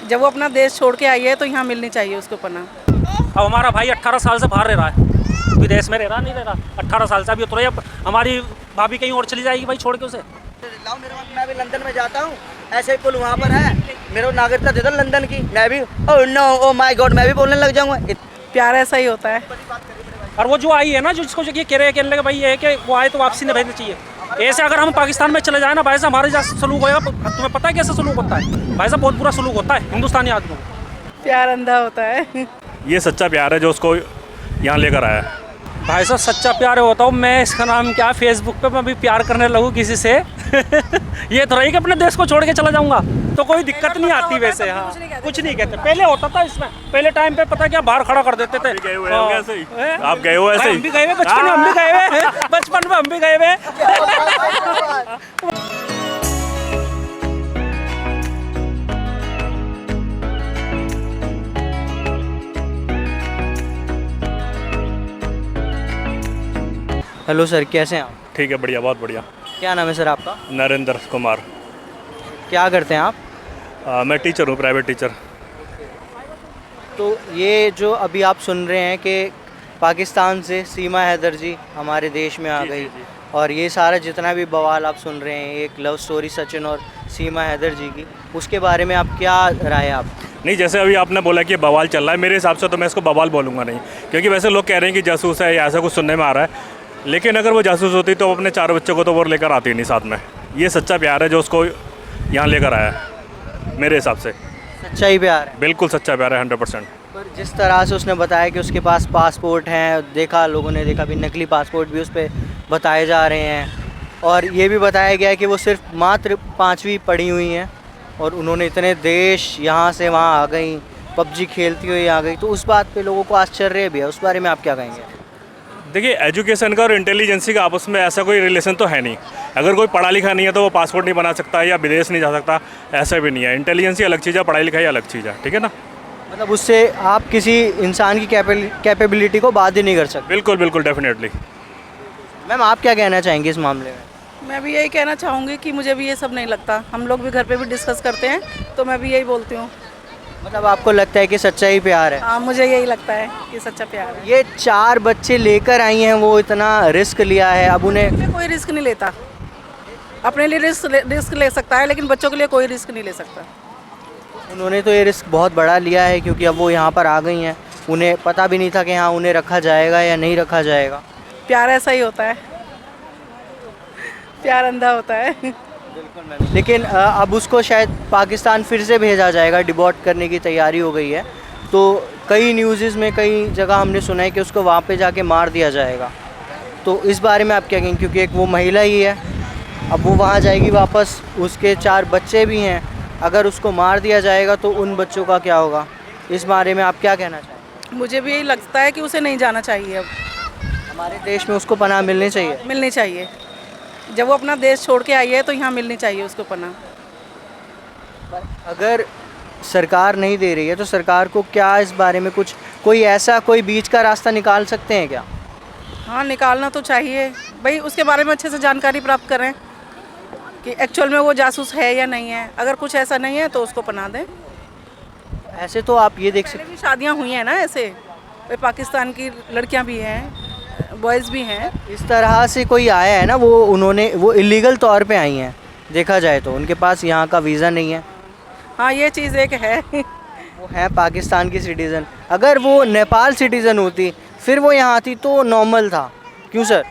जब वो अपना देश छोड़ के आई है तो यहाँ मिलनी चाहिए उसको पनाह। अब हमारा भाई 18 साल से बाहर रह रहा है, विदेश में रह रहा नहीं रह रहा, 18 साल से। अभी उतरे अब हमारी भाभी कहीं और चली जाएगी भाई छोड़ के उसे। लाओ मेरे पास, मैं भी लंदन में जाता हूँ, ऐसे ही पुल वहाँ पर है, मेरे को नागरिकता दे दो लंदन की, मैं भी oh no oh my God मैं भी बोलने लग जाऊँगा। प्यार ऐसा ही होता है। और वो जो आई है ना, जो जिसको ये कह रहे हैं कहने लगे भाई ये है कि वो आए तो वापसी नहीं भेजनी चाहिए। ऐसे अगर हम पाकिस्तान में चले जाए ना भाई साहब, हमारे जैसा सलूक होगा, तुम्हें पता है कैसे सलूक होता है भाई साहब? बहुत बुरा सलूक होता है हिंदुस्तानी आदमियों को। प्यार अंधा होता है। ये सच्चा प्यार है जो उसको यहाँ लेकर आया है। भाई साहब सच्चा प्यार होता हूँ मैं, इसका नाम क्या, फेसबुक पे मैं भी प्यार करने लगूँ किसी से ये तो रही कि अपने देश को छोड़ के चला जाऊंगा तो कोई दिक्कत नहीं आती वैसे। हाँ कुछ नहीं कहते, पहले होता था इसमें, पहले टाइम पे पता क्या बाहर खड़ा कर देते थे। गए हुए होंगे ऐसे ही? आप गए हो ऐसे ही? हम भी गए हुए बचपन में, हम भी गए हुए बचपन में, हम भी गए हुए। हेलो सर, कैसे हैं आप? ठीक है, बढ़िया, बहुत बढ़िया। क्या नाम है सर आपका? नरेंद्र कुमार। क्या करते हैं आप? मैं टीचर हूँ, प्राइवेट टीचर। तो ये जो अभी आप सुन रहे हैं कि पाकिस्तान से सीमा हैदर जी हमारे देश में आ गई, और ये सारा जितना भी बवाल आप सुन रहे हैं, एक लव स्टोरी सचिन और सीमा हैदर जी की, उसके बारे में आप क्या राय है आप? नहीं, जैसे अभी आपने बोला कि बवाल चल रहा है, मेरे हिसाब से तो मैं इसको बवाल बोलूँगा नहीं, क्योंकि वैसे लोग कह रहे हैं कि जासूस है या ऐसा कुछ सुनने में आ रहा है। लेकिन अगर वो जासूस होती तो अपने 4 बच्चों को तो वो लेकर आती नहीं साथ में। ये सच्चा प्यार है जो उसको यहाँ लेकर आया है, मेरे हिसाब से। सच्चा ही प्यार है? बिल्कुल सच्चा प्यार है, 100%। पर जिस तरह से उसने बताया कि उसके पास पासपोर्ट हैं, देखा लोगों ने देखा भी नकली पासपोर्ट भी उस पर बताए जा रहे हैं, और ये भी बताया गया है कि वो सिर्फ मात्र 5वीं पढ़ी हुई हैं और उन्होंने इतने देश यहाँ से वहाँ आ गई, पबजी खेलती हुई आ गई, तो उस बात पे लोगों को आश्चर्य भी है। उस बारे में आप क्या कहेंगे? देखिए, एजुकेशन का और इंटेलिजेंसी का आपस में ऐसा कोई रिलेशन तो है नहीं। अगर कोई पढ़ा लिखा नहीं है तो वो पासपोर्ट नहीं बना सकता या विदेश नहीं जा सकता, ऐसा भी नहीं है। इंटेलिजेंसी अलग चीज़ है, पढ़ाई लिखाई अलग चीज़ है, ठीक है ना? मतलब उससे आप किसी इंसान की कैपेबिलिटी को बात ही नहीं कर सकते। बिल्कुल बिल्कुल, डेफिनेटली। मैम आप क्या कहना चाहेंगे इस मामले में? मैं भी यही कहना चाहूँगी कि मुझे भी ये सब नहीं लगता। हम लोग भी घर पे भी डिस्कस करते हैं तो मैं भी यही बोलती हूँ। मतलब आपको लगता है कि सच्चा ही प्यार है? हाँ, मुझे यही लगता है कि सच्चा प्यार है। ये 4 बच्चे लेकर आई हैं, वो इतना रिस्क लिया है, अब उन्हें अपने लिए कोई रिस्क नहीं लेता, अपने लिए रिस्क ले सकता है लेकिन बच्चों के लिए कोई रिस्क नहीं ले सकता। उन्होंने तो ये रिस्क बहुत बड़ा लिया है, क्योंकि अब वो यहाँ पर आ गई हैं, उन्हें पता भी नहीं था कि हाँ उन्हें रखा जाएगा या नहीं रखा जाएगा। प्यार ऐसा ही होता है, प्यार अंधा होता है। लेकिन अब उसको शायद पाकिस्तान फिर से भेजा जाएगा, डिबॉर्ट करने की तैयारी हो गई है। तो कई न्यूज़ में कई जगह हमने सुना है कि उसको वहाँ पे जाके मार दिया जाएगा। तो इस बारे में आप क्या कहेंगे? क्योंकि एक वो महिला ही है, अब वो वहाँ जाएगी वापस, उसके 4 बच्चे भी हैं, अगर उसको मार दिया जाएगा तो उन बच्चों का क्या होगा? इस बारे में आप क्या कहना चाहेंगे? मुझे भी यही लगता है कि उसे नहीं जाना चाहिए। अब हमारे देश में उसको पनाह मिलनी चाहिए? मिलनी चाहिए। जब वो अपना देश छोड़ के आई है तो यहाँ मिलनी चाहिए उसको पनाह। पर अगर सरकार नहीं दे रही है तो सरकार को क्या इस बारे में कुछ कोई बीच का रास्ता निकाल सकते हैं क्या? हाँ, निकालना तो चाहिए भाई, उसके बारे में अच्छे से जानकारी प्राप्त करें कि एक्चुअल में वो जासूस है या नहीं है। अगर कुछ ऐसा नहीं है तो उसको पनाह दें। ऐसे तो आप ये देख सकते भी शादियाँ हुई हैं ना ऐसे, भाई पाकिस्तान की लड़कियाँ भी हैं, बॉयज़ भी हैं। इस तरह से कोई आया है ना, वो इलीगल तौर पे आई हैं, देखा जाए तो उनके पास यहाँ का वीज़ा नहीं है। हाँ, ये चीज़ एक है। वो है पाकिस्तान की सिटीज़न। अगर वो नेपाल सिटीज़न होती फिर वो यहाँ आती तो नॉर्मल था। क्यों सर?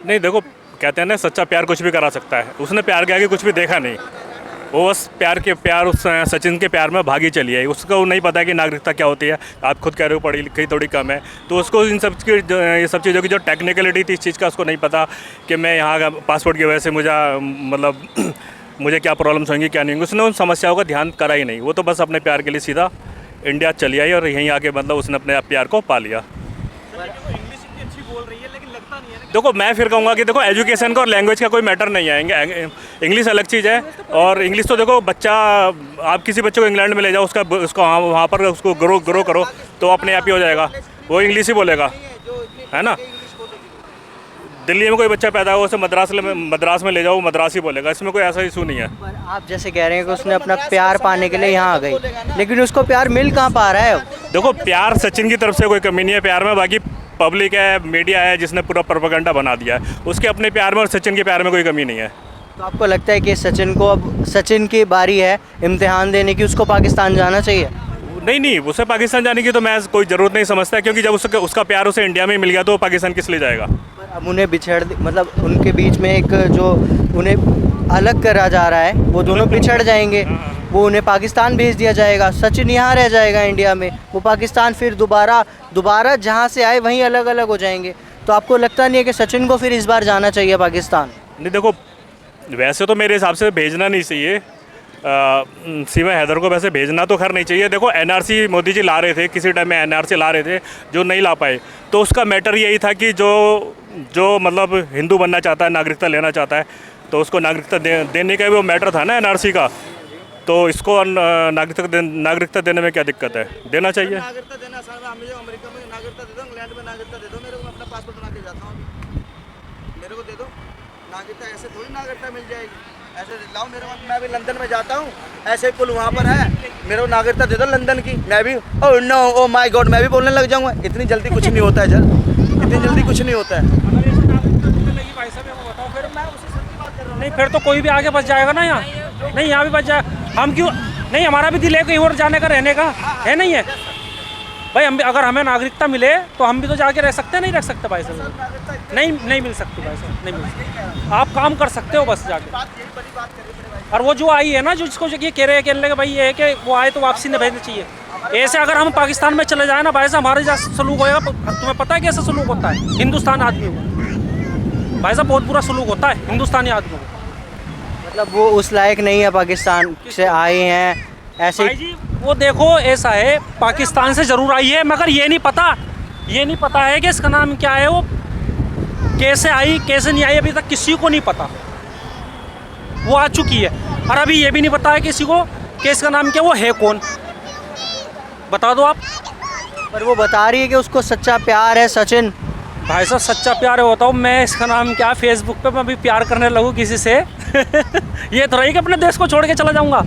नहीं, देखो, कहते हैं ना सच्चा प्यार कुछ भी करा सकता है। उसने प्यार के आगे कुछ भी देखा नहीं, वो बस प्यार उस सचिन के प्यार में भागी चली है। उसको नहीं पता कि नागरिकता क्या होती है। आप खुद कह रहे हो पढ़ी लिखी थोड़ी कम है, तो उसको इन सब की ये सब चीज़ों की जो टेक्निकलिटी थी इस चीज़ का उसको नहीं पता कि मैं यहाँ का पासपोर्ट की वजह से मुझे क्या प्रॉब्लम्स होंगी क्या नहीं होंगी। उसने उन समस्याओं का ध्यान करा ही नहीं। वो तो बस अपने प्यार के लिए सीधा इंडिया चली आई और यहीं आके उसने अपने प्यार को पा लिया। देखो, मैं फिर कहूँगा कि देखो, एजुकेशन का और लैंग्वेज का कोई मैटर नहीं है। इंग्लिश अलग चीज़ है, और इंग्लिश तो देखो, आप किसी बच्चे को इंग्लैंड में ले जाओ, उसको वहाँ पर उसको ग्रो करो तो अपने आप ही हो जाएगा, वो इंग्लिश ही बोलेगा, है ना? दिल्ली में कोई बच्चा पैदा हो उसे मद्रास में ले जाओ, वो मद्रासी बोलेगा, इसमें कोई ऐसा इशू नहीं है। पर आप जैसे कह रहे हैं कि उसने अपना प्यार पाने के लिए यहाँ आ गई, लेकिन उसको प्यार मिल कहाँ पा रहा है अब? देखो, प्यार सचिन की तरफ से कोई कमी नहीं है प्यार में, बाकी पब्लिक है, मीडिया है जिसने पूरा प्रोपेगेंडा बना दिया है। उसके अपने प्यार में और सचिन के प्यार में कोई कमी नहीं है। तो आपको लगता है कि सचिन को अब सचिन की बारी है इम्तिहान देने की, उसको पाकिस्तान जाना चाहिए? नहीं, उसे पाकिस्तान जाने की तो मैं कोई ज़रूरत नहीं समझता, क्योंकि जब उसका प्यार उसे इंडिया में मिल गया तो वो पाकिस्तान किस लिए जाएगा। अब उन्हें मतलब उनके बीच में एक जो उन्हें अलग करा जा रहा है, वो दोनों बिछड़ जाएंगे, वो उन्हें पाकिस्तान भेज दिया जाएगा, सचिन यहाँ रह जाएगा इंडिया में, वो पाकिस्तान फिर दोबारा जहाँ से आए वहीं अलग अलग हो जाएंगे। तो आपको लगता नहीं है कि सचिन को फिर इस बार जाना चाहिए पाकिस्तान? नहीं, देखो वैसे तो मेरे हिसाब से भेजना नहीं चाहिए, सीमा हैदर को वैसे भेजना तो खैर नहीं चाहिए। देखो, एनआरसी मोदी जी ला रहे थे, किसी टाइम में एनआरसी ला रहे थे जो नहीं ला पाए, तो उसका मैटर यही था कि जो मतलब हिंदू बनना चाहता है, नागरिकता लेना चाहता है, तो उसको नागरिकता देने का भी वो मैटर था ना एनआरसी का। तो इसको नागरिकता देने में क्या दिक्कत है? देना चाहिए। नागरिकता देना सर, हमें जो अमेरिका में नागरिकता दे दो, इंग्लैंड में नागरिकता दे दो, मेरे को मैं अपना पासपोर्ट बना के जाता हूँ, मेरे को दे दो नागरिकता। ऐसे थोड़ी नागरिकता मिल जाएगी, ऐसे लाओ मेरे को, मैं भी लंदन में जाता हूँ, ऐसे पुल वहाँ पर है, मेरे को नागरिकता दे दो लंदन की, मैं भी oh no oh my God मैं भी बोलने लग जाऊँगा। इतनी जल्दी कुछ नहीं होता है सर, इतनी जल्दी कुछ नहीं होता है। नहीं, फिर तो कोई भी आगे बच जाएगा ना यहाँ। नहीं, यहाँ भी बच जाए, हम क्यों नहीं? हमारा भी दिल है कहीं और जाने का, रहने का है नहीं है भाई। हम भी अगर हमें नागरिकता मिले तो हम भी तो जाके रह सकते हैं, नहीं रह सकते भाई साहब? नहीं मिल सकती भाई साहब, नहीं मिल सकती। आप काम कर सकते हो बस जाके। और वो जो आई है ना, जो जिसको ये कह रहे हैं कि भाई ये है कि वो आए तो वापसी नहीं भेजनी चाहिए। ऐसे अगर हम पाकिस्तान में चले जाए ना भाई साहब, हमारे जैसा सलूक होएगा। तुम्हें पता है कैसा सलूक होता है हिंदुस्तान आदमी को? भाई साहब बहुत बुरा सलूक होता है हिंदुस्तानी आदमी को। मतलब वो उस लायक नहीं है, पाकिस्तान से आए हैं ऐसे। भाई जी वो देखो, ऐसा है, पाकिस्तान से ज़रूर आई है, मगर ये नहीं पता है कि इसका नाम क्या है, वो कैसे आई कैसे नहीं आई, अभी तक किसी को नहीं पता। वो आ चुकी है और अभी ये भी नहीं पता है किसी को कि इसका नाम क्या, वो है कौन, बता दो आप। पर वो बता रही है कि उसको सच्चा प्यार है सचिन। भाई साहब सच्चा प्यार होता हूँ मैं, इसका नाम क्या, फेसबुक पे मैं भी प्यार करने लगूँ किसी से ये तो रही कि अपने देश को छोड़ के चला जाऊँगा।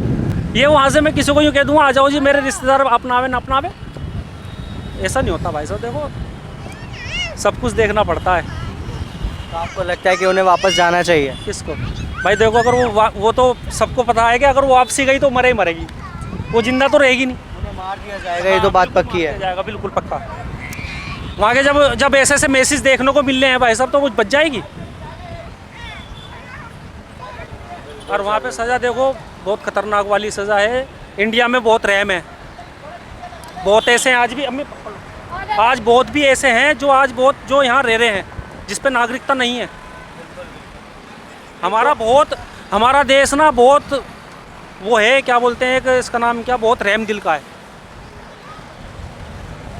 ये वहाँ से मैं किसी को यूँ कह दूँगा आ जाओ जी मेरे रिश्तेदार अपनावे ना अपनावे, ऐसा नहीं होता भाई साहब। देखो सब कुछ देखना पड़ता है। तो आपको लगता है कि उन्हें वापस जाना चाहिए? किसको? भाई देखो, अगर वो तो सबको पता है कि अगर वो वापसी गई तो मरे ही मरेगी, वो जिंदा तो रहेगी नहीं। उन्हें मार दिया जाएगा, ये तो बात पक्की है। जाएगा बिल्कुल पक्का। वहाँ के जब ऐसे मैसेज देखने को मिल रहे हैं भाई साहब, तो वो बच जाएगी। और वहाँ पे सज़ा देखो, बहुत ख़तरनाक वाली सज़ा है। इंडिया में बहुत रहम है, बहुत ऐसे हैं आज बहुत भी ऐसे हैं जो यहाँ रह रहे हैं जिस पे नागरिकता नहीं है। हमारा देश ना बहुत वो है, क्या बोलते हैं कि इसका नाम क्या, बहुत रहम दिल का है।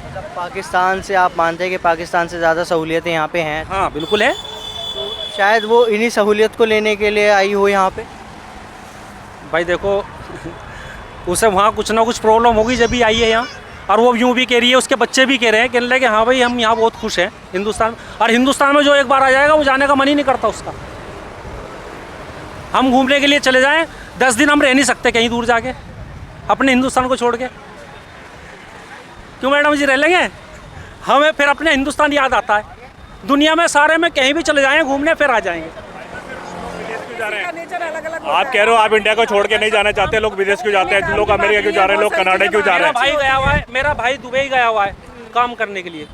मतलब पाकिस्तान से आप मानते हैं कि पाकिस्तान से ज़्यादा सहूलियतें यहाँ पे हैं? हाँ बिल्कुल है। तो शायद वो इन्हीं सहूलियत को लेने के लिए आई हो यहाँ पे। भाई देखो उसे वहाँ कुछ ना कुछ प्रॉब्लम होगी जब भी आई है यहाँ, और वो यूँ भी कह रही है, उसके बच्चे भी कह रहे हैं, कहने लगे हाँ भाई हम यहाँ बहुत खुश हैं हिंदुस्तान। और हिंदुस्तान में जो एक बार आ जाएगा वो जाने का मन ही नहीं करता उसका। हम घूमने के लिए चले जाएं, 10 दिन हम रह नहीं सकते कहीं दूर जाके अपने हिंदुस्तान को छोड़ के। क्यों मैडम जी रह लेंगे? हमें फिर अपने हिंदुस्तान याद आता है। दुनिया में सारे में कहीं भी चले जाएं घूमने, फिर आ जाएंगे। आप कह रहे हो आप इंडिया को छोड़ के नहीं जाना चाहते, लोग विदेश क्यों जाते हैं, लोग अमेरिका क्यों जा रहे हैं, लोग कनाडा क्यों जा रहे हैं? भाई गया हुआ है, मेरा भाई दुबई गया हुआ है काम करने के लिए,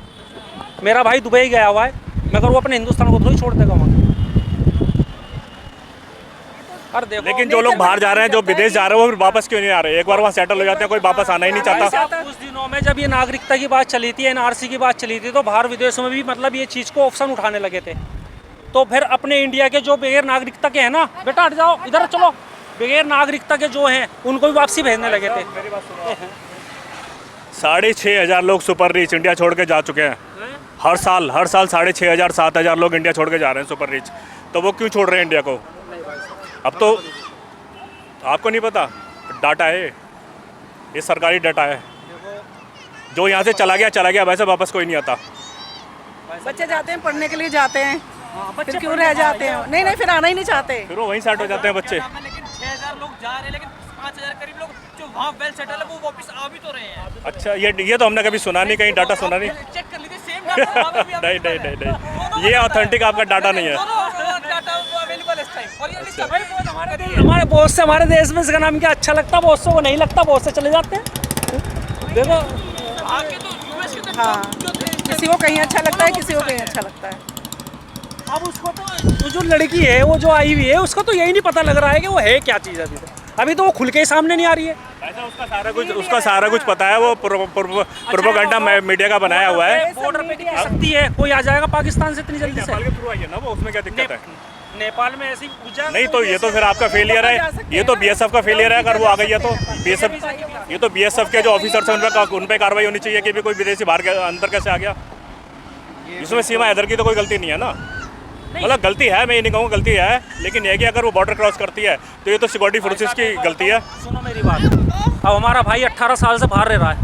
मेरा भाई दुबई गया हुआ है, मगर वो अपने हिंदुस्तान को थोड़ी छोड़ देगा वहाँ। और देखो, लेकिन जो लोग बाहर जा रहे हैं, जो विदेश जा रहे हैं, वो फिर वापस क्यों नहीं आ रहे? एक बार वहाँ सेटल हो जाते हैं, कोई वापस आना ही नहीं चाहता। कुछ दिनों में जब ये नागरिकता की बात चली थी, एनआरसी की बात चली थी, तो बाहर विदेशों में भी मतलब ये चीज़ को ऑप्शन उठाने लगे थे। तो फिर अपने इंडिया के जो बगैर नागरिकता के हैं ना, बेटा हट जाओ इधर चलो, बगैर नागरिकता के जो हैं उनको भी वापसी भेजने लगे थे। 6,500 लोग सुपर रिच इंडिया छोड़ के जा चुके हैं। हर साल 6,500 7,000 लोग इंडिया छोड़ के जा रहे हैं सुपर रिच। तो वो क्यों छोड़ रहे हैं इंडिया को? अब तो आपको नहीं पता, डाटा है ये सरकारी डाटा है। जो यहाँ से चला गया वैसे वापस कोई नहीं आता। बच्चे जाते हैं पढ़ने के लिए जाते हैं, बच्चे फिर क्यों रह जाते हैं? नहीं नहीं, फिर आना ही नहीं चाहते। फिर वो वहीं सेट हो जाते हैं बच्चे। लेकिन 6000 लोग जा रहे हैं, लेकिन 5000 करीब लोग जो वहाँ वेल सेटल है वो वापस आ भी तो रहे हैं। अच्छा, ये तो हमने कभी सुना नहीं, कहीं डाटा सुना नहीं। चेक कर लीजिए, सेम डाटा वहाँ पे भी नहीं नहीं नहीं नहीं, ये ऑथेंटिक आपका डाटा नहीं है। डाटा अवेलेबल इस टाइम। और ये लिस्ट भाई हमारे बहुत से हमारे देश में इसका नाम क्या अच्छा लगता, बहुत से को नहीं लगता, बहुत से चले जाते हैं। देखो आगे तो यूएस के तो हाँ, जो थे किसी को कहीं अच्छा लगता है, किसी को कहीं अच्छा लगता है। अब उसको तो वो जो लड़की है, वो जो आई हुई है, उसको तो यही नहीं पता लग रहा है कि वो है क्या चीज़। अभी तो वो खुल के ही सामने नहीं आ रही है। ऐसा उसका सारा कुछ पता है, वो प्रोपेगेंडा मीडिया का बनाया हुआ है। बॉर्डर पे टिक सकती है, कोई आ जाएगा पाकिस्तान से इतनी जल्दी से। नेपाल के थ्रू आई है ना वो, उसमें क्या दिक्कत है? नेपाल में ऐसी पूजा नहीं तो ये तो फिर आपका फेलियर है, ये तो बीएसएफ का फेलियर है। अगर वो आ गई है तो बीएसएफ, ये तो बीएसएफ के जो ऑफिसर्स हैं उन पे कार्रवाई होनी चाहिए कि भी कोई विदेशी बाहर के अंदर कैसे आ गया। इसमें सीमा हैदर की तो कोई गलती नहीं है ना। मतलब गलती है, मैं ये नहीं कहूँगा गलती है, लेकिन ये कि अगर वो बॉर्डर क्रॉस करती है तो ये तो सिक्योरिटी फोर्सेस की गलती है। सुनो मेरी बात, अब हमारा भाई 18 साल से बाहर रह रहा है,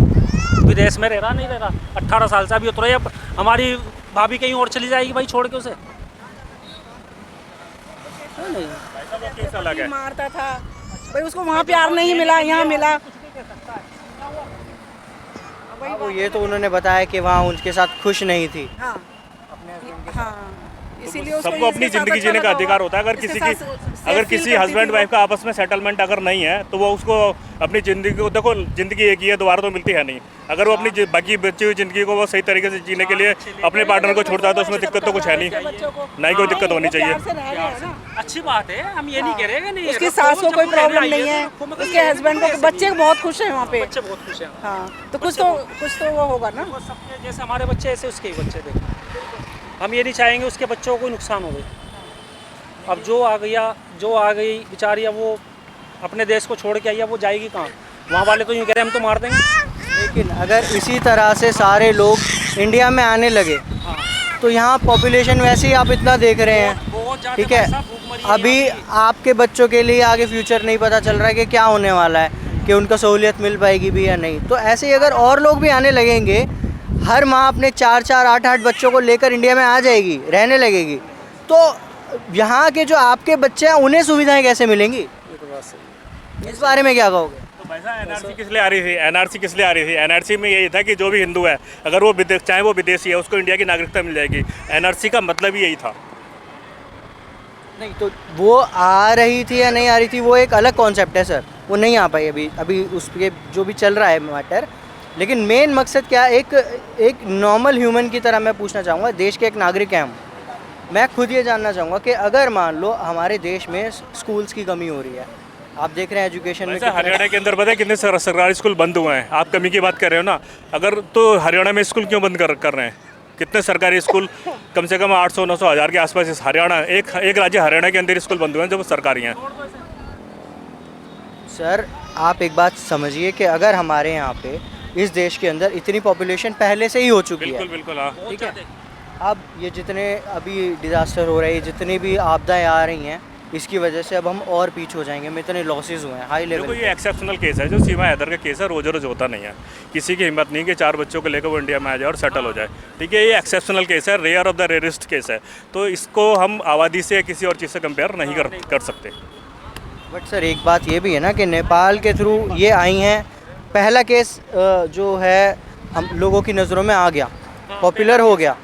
विदेश में रह रहा नहीं रह रहा, 18 साल से अभी उतरा है। अब हमारी भाभी कहीं और चली जाएगी भाई छोड़ के उसे। केस अलग है। मारता था भाई, उसको वहाँ प्यार नहीं मिला, यहाँ मिला। वो ये तो उन्होंने बताया कि वहाँ उनके साथ खुश नहीं थी। हाँ हाँ, इसीलिए उसको सबको अपनी इसके साथ जिंदगी अच्छा जीने का लगा अधिकार होगा। होता है। इसके साथ अगर safe किसी feel करती हस्बैंड थी वाइफ वो। का आपस में सेटलमेंट अगर नहीं है तो वो उसको अपनी ज़िंदगी को, देखो ज़िंदगी एक ही है, दोबारा तो मिलती है नहीं। अगर वो अपनी बाकी बची हुई ज़िंदगी को वो सही तरीके से जीने के लिए अपने पार्टनर को छोड़ता है तो उसमें दिक्कत तो कुछ है नहीं, ना ही कोई दिक्कत होनी चाहिए। प्यार से रह रहे हैं ना। अच्छी बात है, हम ये नहीं कह रहे कि नहीं। उसकी सास को कोई प्रॉब्लम नहीं है, उसके हस्बैंड को, बच्चे बहुत खुश हैं वहाँ पे। बच्चे बहुत खुश हैं। हाँ, तो कुछ तो वो होगा ना। वो सबके जैसे हमारे बच्चे ऐसे उसके ही बच्चे थे। हम ये नहीं चाहेंगे उसके बच्चों को कोई नुकसान हो गई। अब जो आ गई बेचारी, अब वो अपने देश को छोड़ के आई है, वो जाएगी कहाँ? वहाँ वाले तो यूँ कह रहे हैं हम तो मार देंगे। लेकिन अगर इसी तरह से सारे लोग इंडिया में आने लगे तो यहाँ पॉपुलेशन वैसे ही आप इतना देख रहे हैं, बहुत ज़्यादा ठीक है। भाई साहब, भूखमरी है अभी यहाँ पे। आपके बच्चों के लिए आगे फ्यूचर नहीं पता चल रहा है कि क्या होने वाला है, कि उनको सहूलियत मिल पाएगी भी या नहीं। तो ऐसे ही अगर और लोग भी आने लगेंगे, हर माँ अपने 4-4, 8-8 बच्चों को लेकर इंडिया में आ जाएगी, रहने लगेगी, तो यहाँ के जो आपके बच्चे हैं उन्हें सुविधाएं कैसे मिलेंगी? इस बारे में क्या कहोगे? तो वैसा एनआरसी किस लिए आ रही थी? एनआरसी किस लिए आ रही थी? एनआरसी में यही था कि जो भी हिंदू है, अगर वो चाहे वो विदेशी है, उसको इंडिया की नागरिकता मिल जाएगी। एनआरसी का मतलब ही यही था। नहीं तो वो आ रही थी या नहीं आ रही थी वो एक अलग कॉन्सेप्ट है सर, वो नहीं आ पाई अभी उसके जो भी चल रहा है मैटर। लेकिन मेन मकसद क्या है, एक नॉर्मल ह्यूमन की तरह मैं पूछना चाहूँगा, देश के एक नागरिक हैं हम, मैं खुद ये जानना चाहूँगा कि अगर मान लो हमारे देश में स्कूल्स की कमी हो रही है, आप देख रहे हैं एजुकेशन में वैसे हरियाणा के अंदर पता है कितने सरकारी स्कूल बंद हुए हैं? आप कमी की बात कर रहे हो ना, अगर तो हरियाणा में स्कूल क्यों बंद कर रहे हैं? कितने सरकारी स्कूल कम से कम 800-900 हज़ार के आसपास इस हरियाणा, एक राज्य हरियाणा के अंदर स्कूल बंद हुए हैं जो सरकारी हैं। सर आप एक बात समझिए कि अगर हमारे यहाँ पे इस देश के अंदर इतनी पॉपुलेशन पहले से ही हो चुकी है, बिल्कुल बिल्कुल, हाँ। ठीक है। अब ये जितने अभी डिज़ास्टर हो रहे हैं, जितनी भी आपदाएं आ रही हैं, इसकी वजह से अब हम और पीछे हो जाएंगे। इतने लॉसेस हुए हैं हाई देखो लेवल। ये एक्सेप्शनल केस है, जो सीमा हैदर का केस है, रोज रोज होता नहीं है। किसी की हिम्मत नहीं कि 4 बच्चों को लेकर वो इंडिया में आ जाए और सेटल हो जाए, ठीक है। ये एक्सेप्शनल केस है, rare of the rarest case है, तो इसको हम आबादी से किसी और चीज़ से कंपेयर नहीं कर सकते। बट सर एक बात ये भी है ना कि नेपाल के थ्रू ये आई हैं, पहला केस जो है हम लोगों की नज़रों में आ गया, पॉपुलर हो गया।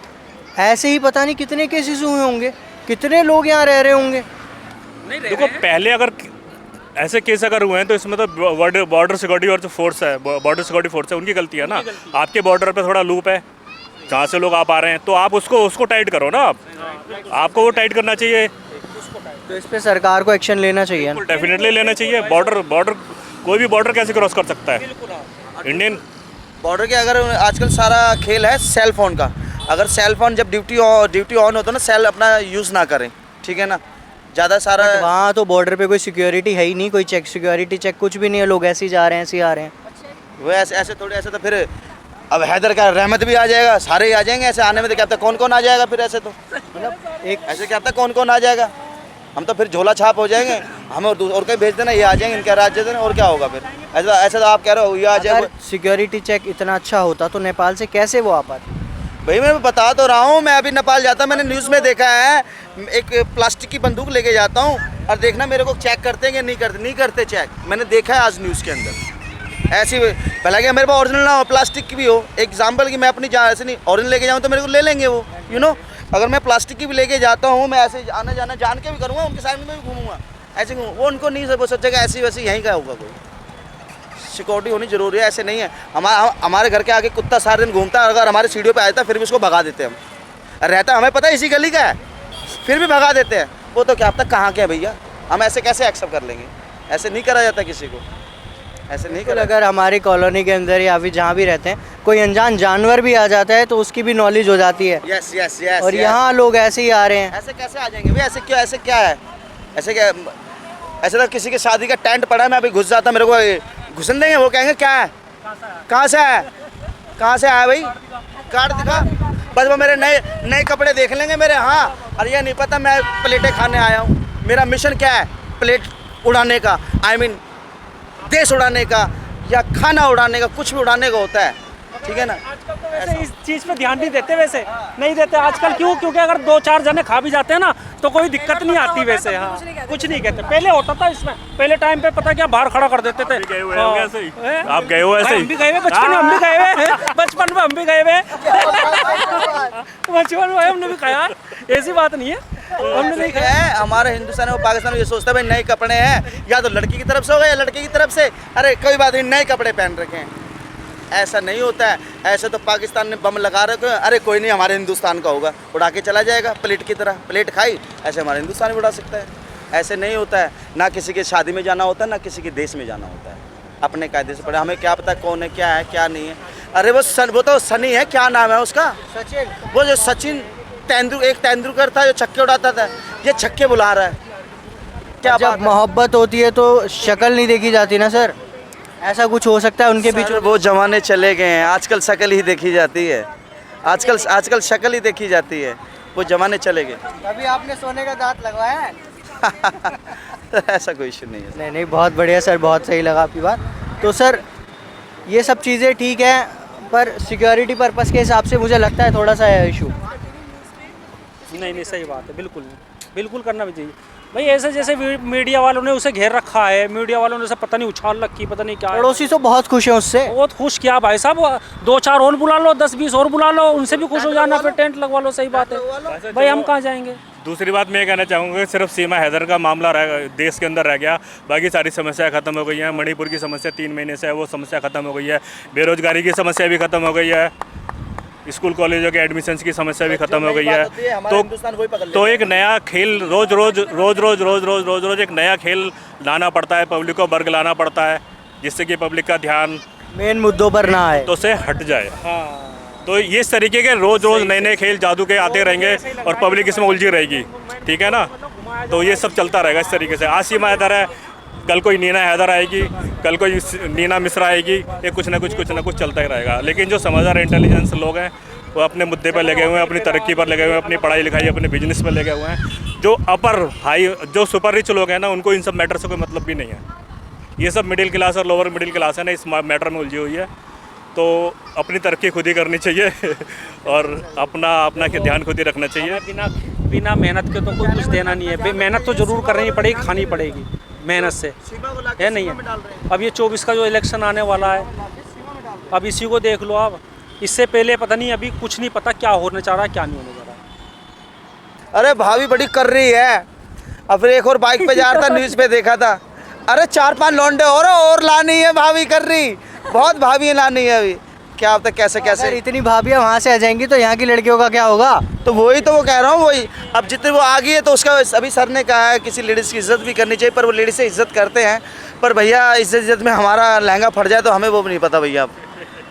ऐसे ही पता नहीं कितने केसेस हुए होंगे, कितने लोग यहाँ रह रहे होंगे। देखो पहले अगर ऐसे केस अगर हुए हैं तो इसमें तो बॉर्डर सिक्योरिटी और जो फोर्स है, बॉर्डर सिक्योरिटी फोर्स है, उनकी गलती है ना। आपके बॉर्डर पे थोड़ा लूप है जहाँ से लोग आ पा रहे हैं, तो आप उसको टाइट करो ना। आपको वो टाइट करना चाहिए, तो इस पे सरकार को एक्शन लेना चाहिए ना। डेफिनेटली लेना चाहिए। बॉर्डर कोई भी बॉर्डर कैसे क्रॉस कर सकता है? इंडियन बॉर्डर के अगर आजकल सारा खेल है सेल फोन का। अगर सेल फोन जब ड्यूटी ऑन होता है ना, सेल अपना यूज़ ना करें, ठीक है ना। ज़्यादा सारा वहाँ तो बॉर्डर पे कोई सिक्योरिटी है ही नहीं, कोई सिक्योरिटी चेक कुछ भी नहीं है, लोग ऐसे ही जा रहे हैं, ऐसे ही आ रहे हैं। वो ऐसे थोड़े, ऐसे तो फिर अब हैदर का रहमत भी आ जाएगा, सारे ही आ जाएंगे। ऐसे आने में तो क्या पता कौन कौन आ जाएगा फिर, ऐसे तो मतलब एक ऐसे क्या पता कौन कौन आ जाएगा। हम तो फिर झोला छाप हो जाएंगे, हमें और कहीं भेज देना, ये आ जाएंगे इनके राज्य से, और क्या होगा फिर। ऐसा तो आप कह रहे हो ये आ जाए। सिक्योरिटी चेक इतना अच्छा होता तो नेपाल से कैसे वो आ पाते? भाई मैं बता तो रहा हूँ, मैं अभी नेपाल जाता, मैंने न्यूज़ में देखा है, एक प्लास्टिक की बंदूक लेके जाता हूँ और देखना मेरे को चेक करते हैं कि नहीं करते चेक। मैंने देखा है आज न्यूज़ के अंदर ऐसी, भला कि मेरे पास ओरिजिनल ना हो, प्लास्टिक की भी हो, एग्जाम्पल कि मैं अपनी ऐसे नहीं ओरिजिनल लेके जाऊँ तो मेरे को ले लेंगे वो, यू नो। अगर मैं प्लास्टिक की भी लेके जाता हूँ, मैं ऐसे आना जाना जान के भी करूँगा, उनके सामने में भी घूमूंगा, ऐसे वो उनको नहीं वो सोचेगा ऐसी वैसी यहीं का होगा। कोई सिक्योरिटी होनी जरूरी है, ऐसे नहीं है। हमारे घर के आगे कुत्ता सारे दिन घूमता है, अगर हमारे सीढ़ियों पे आया था फिर भी उसको भगा देते हैं हम। रहता हमें पता है इसी गली का है, फिर भी भगा देते हैं। वो तो क्या अब तक कहाँ के है भैया, हम ऐसे कैसे एक्सेप्ट कर लेंगे? ऐसे नहीं करा जाता किसी को, ऐसे नहीं करा। अगर हमारी कॉलोनी के अंदर या फिर जहाँ भी रहते हैं कोई अनजान जानवर भी आ जाता है तो उसकी भी नॉलेज हो जाती है। Yes yes yes. और यहाँ लोग ऐसे ही आ रहे हैं। ऐसे कैसे आ जाएंगे भैया? ऐसे क्या है? ऐसे क्या? ऐसे तो किसी की शादी का टेंट पड़ा है, मैं अभी घुस जाता, मेरे को घुसन देंगे? वो कहेंगे क्या है, कहाँ से आया, कहाँ से आया भाई, कार्ड दिखा। बस वो मेरे नए कपड़े देख लेंगे मेरे। हाँ, और ये नहीं पता मैं प्लेटें खाने आया हूँ। मेरा मिशन क्या है? प्लेट उड़ाने का, आई मीन देश उड़ाने का या खाना उड़ाने का, कुछ भी उड़ाने का होता है, ठीक है ना। आजकल तो वैसे इस चीज़ पे ध्यान नहीं देते, वैसे नहीं देते आजकल। क्यों? क्योंकि अगर 2-4 जने खा भी जाते हैं ना तो कोई दिक्कत नहीं आती वैसे। हाँ, कुछ नहीं कहते। पहले होता था इसमें, पहले टाइम पे पता क्या बाहर खड़ा कर देते थे। गए हुए होंगे ऐसे ही? आप गए हो ऐसे ही? हम भी गए हुए, बचपन में हम भी गए हुए, बचपन में हम भी गए हुए, बचपन में हमने भी खाया, ऐसी बात नहीं है, हमने नहीं खाया। है हमारे हिंदुस्तान और पाकिस्तान में ये सोचता है भाई नए कपड़े हैं, या तो लड़की की तरफ से होगा या लड़के की तरफ से, अरे कोई बात नहीं नए कपड़े पहन रखे हैं। ऐसा नहीं होता है। ऐसे तो पाकिस्तान ने बम लगा रखे हैं, अरे कोई नहीं हमारे हिंदुस्तान का होगा, उड़ा के चला जाएगा प्लेट की तरह। प्लेट खाई, ऐसे हमारे हिंदुस्तान भी उड़ा सकता है। ऐसे नहीं होता है। ना किसी के शादी में जाना होता है, ना किसी के देश में जाना होता है, अपने कायदे से पड़े। हमें क्या पता कौन है, क्या है, क्या नहीं है। अरे वो तो सनी है, क्या नाम है उसका, सचिन। वो जो सचिन एक तेंदुलकर था जो छक्के उड़ाता था, ये छक्के बुला रहा है। क्या जब मोहब्बत होती है तो शक्ल नहीं देखी जाती ना सर, ऐसा कुछ हो सकता है उनके बीच। वो जमाने चले गए हैं, आजकल शक्ल ही देखी जाती है। आजकल शक्ल ही देखी जाती है, वो जमाने चले गए। अभी आपने सोने का दांत लगवाया है? ऐसा कोई इशू नहीं है। नहीं, बहुत बढ़िया सर, बहुत सही लगा आपकी बात। तो सर ये सब चीज़ें ठीक है, पर सिक्योरिटी पर्पस के हिसाब से मुझे लगता है थोड़ा सा है इशू। नहीं, सही बात है, बिल्कुल करना भी चाहिए भाई। ऐसे जैसे मीडिया वालों ने उसे घेर रखा है, मीडिया वालों ने उसे पता नहीं उछाल रखी, पता नहीं क्या है। पड़ोसी तो बहुत खुश हैं उससे। बहुत खुश क्या भाई साहब, 2-4 और बुला लो, 10-20 और बुला लो, उनसे भी खुश हो जाना, फिर टेंट लगवा लो। सही बात है भाई, हम कहाँ जाएंगे। दूसरी बात मैं ये कहना चाहूँगा कि सिर्फ सीमा हैदर का मामला देश के अंदर रह गया, बाकी सारी समस्याएं खत्म हो गई हैं। मणिपुर की समस्या 3 महीने से है, वो समस्या खत्म हो गई है। बेरोजगारी की समस्या भी खत्म हो गई है, स्कूल कॉलेजों के एडमिशन्स की समस्या भी खत्म हो गई है। तो एक नया खेल रोज एक नया खेल लाना पड़ता है, पब्लिक को वर्ग लाना पड़ता है, जिससे कि पब्लिक का ध्यान मेन मुद्दों पर ना आए, तो से हट जाए। तो ये इस तरीके के रोज नए खेल जादू के आते रहेंगे और पब्लिक इसमें उलझी रहेगी, ठीक है ना। तो ये सब चलता रहेगा इस तरीके से। आज सीमा हैदर है, कल कोई नीना हैदर आएगी, कल कोई नीना मिश्रा आएगी, ये कुछ ना कुछ चलता ही रहेगा। लेकिन जो समझदार इंटेलिजेंस लोग हैं वो अपने मुद्दे पर लगे हुए हैं, अपनी तरक्की पर लगे हुए हैं, अपनी पढ़ाई लिखाई, अपने बिजनेस पर लगे हुए हैं। जो सुपर रिच लोग हैं ना, उनको इन सब मैटर से कोई मतलब भी नहीं है। ये सब मिडिल क्लास और लोअर मिडिल क्लास है ना, इस मैटर में उलझी हुई है। तो अपनी तरक्की खुद ही करनी चाहिए और अपना ध्यान खुद ही रखना चाहिए। बिना मेहनत के तो कोई कुछ देना नहीं है। मेहनत तो जरूर करनी पड़ेगी, खानी पड़ेगी मेहनत से, है नहीं है। अब ये 24 का जो इलेक्शन आने वाला है, अब इसी को देख लो आप। इससे पहले पता नहीं, अभी कुछ नहीं पता क्या होने चाह रहा है, क्या नहीं होने जा रहा। अरे भाभी बड़ी कर रही है। अब फिर एक और बाइक पे जा रहा था, न्यूज़ पे देखा था, अरे 4-5 लौंडे और लानी है, भाभी कर रही, बहुत भाभी लानी है अभी। क्या अब तक कैसे अगर इतनी भाभियाँ वहाँ से आ जाएंगी तो यहाँ की लड़कियों का क्या होगा? तो वही तो वो कह रहा हूँ, वही। अब जितने वो आ गई है तो उसका अभी सर ने कहा है किसी लेडीज़ की इज्जत भी करनी चाहिए, पर वो लेडीज़ से इज्जत करते हैं। पर भैया इज्जत में हमारा लहंगा फट जाए तो हमें वो भी नहीं पता भैया।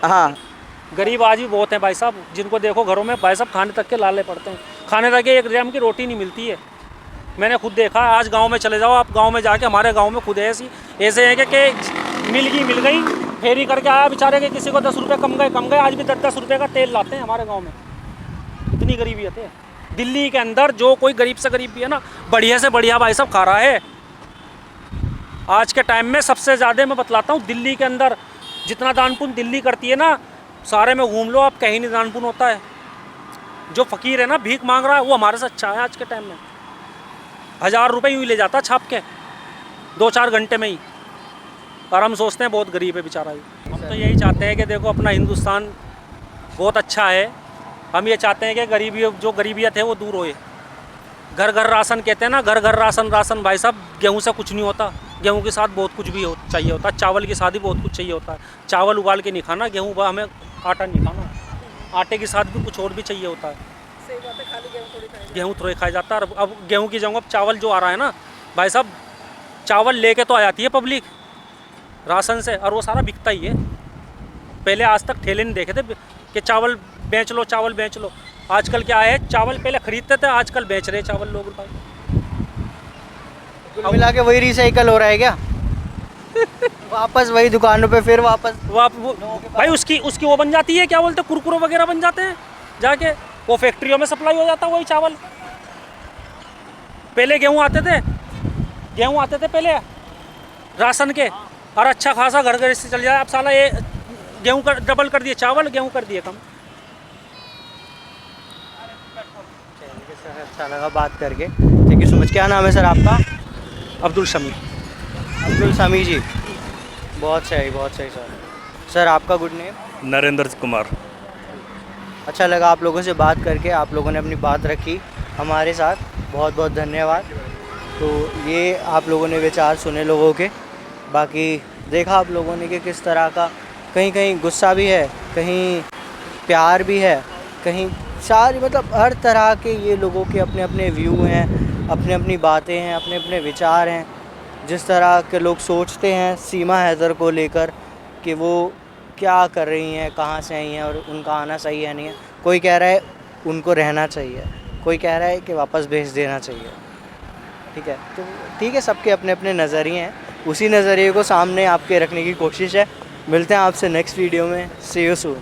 हाँ, गरीब आज भी बहुत हैं भाई साहब, जिनको देखो घरों में भाई साहब खाने तक के लाले पड़ते हैं, खाने तक के 1 ग्राम की रोटी नहीं मिलती है। मैंने खुद देखा। आज गांव में चले जाओ आप, गांव में जाके, हमारे गांव में खुद ऐसे है कि मिल गई फेरी करके आया बेचारे के, किसी को 10 रुपये कम गए, आज भी 10 रुपये का तेल लाते हैं हमारे गाँव में। इतनी गरीबी है। दिल्ली के अंदर जो कोई गरीब से गरीब भी है ना, बढ़िया से बढ़िया भाई साहब खा रहा है। आज के टाइम में सबसे ज़्यादा मैं बतलाता हूँ, दिल्ली के अंदर जितना दान पुण्य दिल्ली करती है ना, सारे में घूम लो आप, कहीं नहीं दान पुण्य होता है। जो फ़कीर है ना, भीख मांग रहा है, वो हमारे से अच्छा है आज के टाइम में। 1000 रुपये यूँ ही ले जाता छाप के 2-4 घंटे में ही, और हम सोचते हैं बहुत गरीब है बेचारा ये। हम तो यही चाहते हैं कि देखो अपना हिंदुस्तान बहुत अच्छा है। हम ये चाहते हैं कि गरीबी, जो गरीबियत है वो दूर होए। घर घर राशन कहते हैं ना, घर घर राशन। राशन भाई साहब, गेहूं से कुछ नहीं होता, गेहूं के साथ बहुत कुछ भी चाहिए होता है। चावल के साथ ही बहुत कुछ चाहिए होता है। चावल उबाल के नहीं खाना, गेहूं हमें आटा नहीं खाना, आटे के साथ भी कुछ और भी चाहिए होता है। सही बात है, खाली गेहूं थोड़ी खाएंगे। गेहूँ थोड़े खाया जाता है। अब गेहूँ की जगह अब चावल जो आ रहा है ना भाई साहब, चावल लेके तो आ जाती है पब्लिक राशन से, और वो सारा बिकता ही है। पहले आज तक ठेले नहीं देखे थे कि चावल बेच लो, चावल बेच लो। आजकल क्या है, चावल पहले खरीदते थे, आजकल बेच रहे चावल लोग भाई। कुल मिला के वही रिसाइकल हो रहा है क्या? वापस वही दुकानों पे, फिर वापस वो भाई उसकी वो बन जाती है, क्या बोलते हैं, कुरकुरे वगैरह बन जाते हैं जाके, वो फैक्ट्रियों में सप्लाई हो जाता है वही चावल। पहले गेहूँ आते थे पहले राशन के, और अच्छा खासा घर घर से चल जाए। अब साला ये गेहूँ का डबल कर दिए चावल, गेहूँ कर दिए कम। सर अच्छा लगा बात करके, थैंक यू सो मच। क्या नाम है सर आपका? अब्दुल शमी। अब्दुल समी जी, बहुत सही सर। सर आपका गुड नेम? नरेंद्र कुमार। अच्छा लगा आप लोगों से बात करके, आप लोगों ने अपनी बात रखी हमारे साथ, बहुत बहुत धन्यवाद। तो ये आप लोगों ने विचार सुने लोगों के, बाकी देखा आप लोगों ने कि किस तरह का कहीं कहीं गुस्सा भी है, कहीं प्यार भी है, कहीं सारी मतलब हर तरह के ये लोगों के अपने अपने व्यू हैं, अपनी अपनी बातें हैं, अपने अपने विचार हैं। जिस तरह के लोग सोचते हैं सीमा हैदर को लेकर कि वो क्या कर रही हैं, कहाँ से आई हैं और उनका आना सही है नहीं है। कोई कह रहा है उनको रहना चाहिए, कोई कह रहा है कि वापस भेज देना चाहिए। ठीक है, तो ठीक है, सबके अपने अपने नज़रिए हैं, उसी नज़रिए को सामने आपके रखने की कोशिश है। मिलते हैं आपसे नेक्स्ट वीडियो में। सी यू सून।